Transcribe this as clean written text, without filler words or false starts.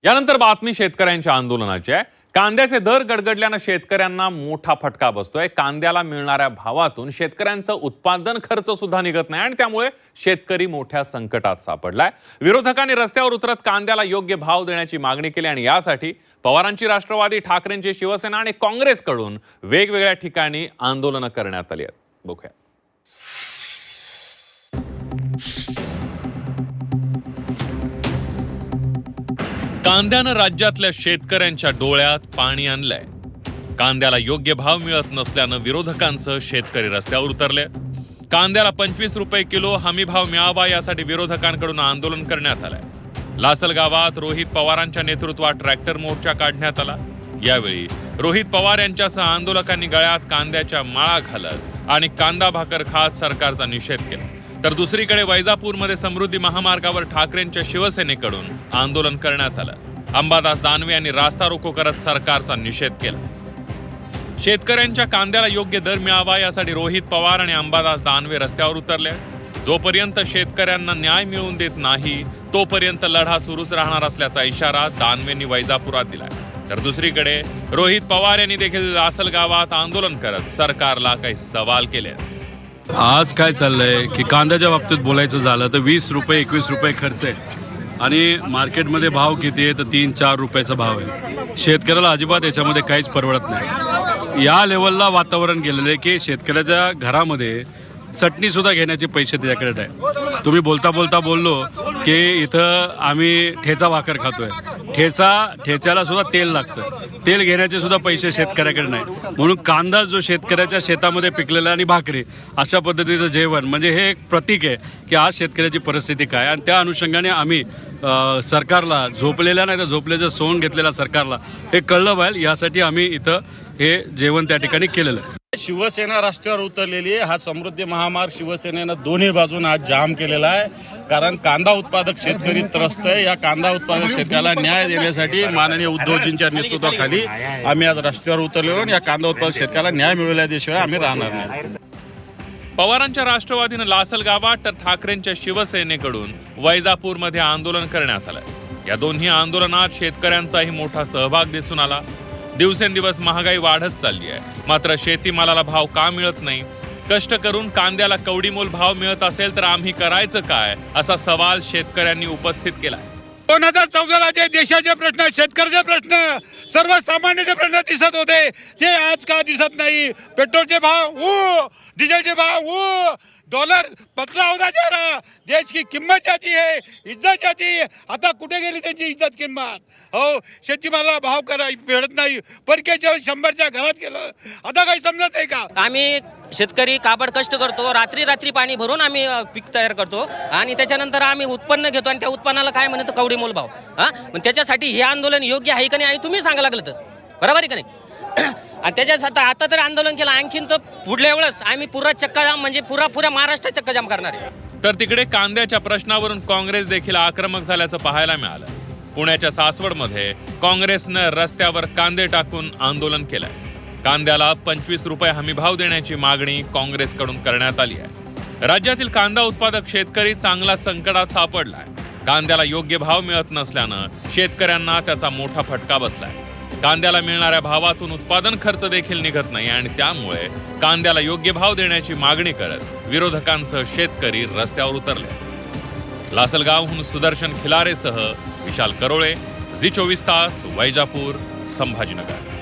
यानंतर बातमी शेतकऱ्यांच्या आंदोलनाची आहे। कांद्याचे दर गडगडल्याने शेतकऱ्यांना मोठा फटका बसतोय। कांद्याला मिळणाऱ्या भावातून शेतकऱ्यांचं उत्पादन खर्च सुद्धा निघत नाही आणि त्यामुळे शेतकरी मोठ्या संकटात सापडलाय। विरोधकांनी रस्त्यावर उतरत कांद्याला योग्य भाव देण्याची मागणी केली आणि यासाठी पवारांची राष्ट्रवादी, ठाकरेंची शिवसेना आणि काँग्रेसकडून वेगवेगळ्या ठिकाणी आंदोलन करण्यात आली आहेत। बघूया। कांद्यानं राज्यातल्या शेतकऱ्यांच्या डोळ्यात पाणी आणलंय। कांद्याला योग्य भाव मिळत नसल्यानं विरोधकांसह शेतकरी रस्त्यावर उतरले। कांद्याला 25 रुपये किलो हमी भाव मिळावा यासाठी विरोधकांकडून आंदोलन करण्यात आलंय। लासलगावात रोहित पवारांच्या नेतृत्वात ट्रॅक्टर मोर्चा काढण्यात आला। यावेळी रोहित पवार यांच्यासह आंदोलकांनी गळ्यात कांद्याच्या माळा घालत आणि कांदा भाकर खात सरकारचा निषेध केला। तर दुसरीकडे वैजापूरमध्ये समृद्धी महामार्गावर ठाकरेंच्या शिवसेनेकडून आंदोलन करण्यात आलं। अंबादास दानवे यांनी रास्ता रोको करत सरकारचा निषेध केला। शेतकऱ्यांच्या कांद्याला योग्य दर मिळावा यासाठी रोहित पवार आणि अंबादास दानवे रस्त्यावर उतरले। जोपर्यंत शेतकऱ्यांना न्याय मिळवून देत नाही तोपर्यंत लढा सुरूच राहणार असल्याचा इशारा दानवेंनी वैजापुरात दिलाय। तर दुसरीकडे रोहित पवार यांनी देखील लासलगावात आंदोलन करत सरकारला काही सवाल केले। आज काय चाललंय की कांद्याच्या बाबतीत बोलायचं झालं तर 20 रुपये 21 रुपये खर्च आहे आणि मार्केटमध्ये भाव किती आहे तर 3-4 रुपयाचा भाव आहे। शेतकऱ्याला अजिबात याच्यामध्ये काहीच परवडत नाही। या लेवलला वातावरण गेलेलं आहे की शेतकऱ्याच्या घरामध्ये चटणी सुद्धा घेण्याचे पैसे त्याच्याकडे आहे। तुम्ही बोलता बोलता बोललो की इथं आम्ही ठेचा भाकर खातोय, ठेच्याला सुद्धा तेल लागतं, तेल घेण्याचे सुद्धा पैसे शेतकऱ्याकडे नाही। म्हणून कांदा जो शेतकऱ्याच्या शेतामध्ये पिकलेला आणि भाकरी अशा पद्धतीचं जेवण म्हणजे हे एक प्रतीक आहे की आज शेतकऱ्याची परिस्थिती काय। आणि त्या अनुषंगाने आम्ही सरकारला झोपलेल्या नाही तर झोपल्याचं सोंग घेतलेल्या सरकारला हे कळलं पाहिजे यासाठी आम्ही इथं हे जेवण त्या ठिकाणी केलेलं आहे। शिवसेना रस्त्यावर उतरलेली आहे। हा समृद्धी महामार्ग शिवसेनेनं दोन्ही बाजून आज जाम केलेला आहे, कारण कांदा उत्पादक शेतकरी त्रस्त आहे। या कांदा उत्पादक शेतकऱ्याला न्याय देण्यासाठी माननीय उद्धवजींच्या नेतृत्वाखाली आम्ही आज रस्त्यावर उतरलेलो आणि या कांदा उत्पादक शेतकऱ्याला न्याय मिळवल्याशिवाय आम्ही राहणार नाही। पवारांच्या राष्ट्रवादीनं लासलगावात तर ठाकरेंच्या शिवसेनेकडून वैजापूरमध्ये आंदोलन करण्यात आलं। या दोन्ही आंदोलनात शेतकऱ्यांचाही मोठा सहभाग दिसून आला। दिवसेंदिवस महागाई वाढत चालली आहे, मात्र शेतीमालाला भाव का मिळत नाही? कष्ट करून कांद्याला कवडीमोल भाव मिळत असेल तर आम्ही करायचं काय, असा सवाल शेतकऱ्यांनी उपस्थित केला। 2014ला जे देशाचे प्रश्न, शेतकऱ्याचे प्रश्न, सर्वसामान्याचे प्रश्न दिसत होते ते आज का दिसत नाही। पेट्रोलचे भाव डीजलचे भाव डॉलर बदला होता जा रहा, देश की किंमत जाती है, इज्जत जाती है। आता कुठे गेली त्यांची इज्जत किंमत? हो, शेतीमालाला भाव मिळत नाही, परकेच्या 100च्या घरात गेलं, आता काही समजत नाही का? आम्ही शेतकरी काबड कष्ट करतो, रात्री पाणी भरून आम्ही पीक तयार करतो आणि त्याच्यानंतर आम्ही उत्पन्न घेतो आणि त्या उत्पन्नाला काय म्हणतो कवडीमोल भाव। पण त्याच्यासाठी हे आंदोलन योग्य आहे का नाही तुम्ही सांगा लागलं तर, बरोबर आहे का नाही? आणि त्याच्यासाठी आता तर आंदोलन केलं, आणखीन तर पुढल्या वेळेस आम्ही पुरा चक्का जाम म्हणजे पुऱ्या महाराष्ट्र चक्का जाम करणार आहे। तर तिकडे कांद्याच्या प्रश्नावरून काँग्रेस देखील आक्रमक झाल्याचं पाहायला मिळालं। पुण्याच्या सासवडमध्ये काँग्रेसनं रस्त्यावर कांदे टाकून आंदोलन केलंय। कांद्याला 25 रुपये हमीभाव देण्याची मागणी काँग्रेसकडून करण्यात आली आहे। राज्यातील कांदा उत्पादक शेतकरी चांगला संकटात सापडलाय। कांद्याला योग्य भाव मिळत नसल्यानं शेतकऱ्यांना त्याचा मोठा फटका बसलाय। कांद्याला मिळणाऱ्या भावातून उत्पादन खर्च देखील निघत नाही आणि त्यामुळे कांद्याला योग्य भाव देण्याची मागणी करत विरोधकांसह शेतकरी रस्त्यावर उतरले। लासलगावहून सुदर्शन खिलारेसह विशाल करोळे, झी 24 तास, वैजापूर, संभाजीनगर।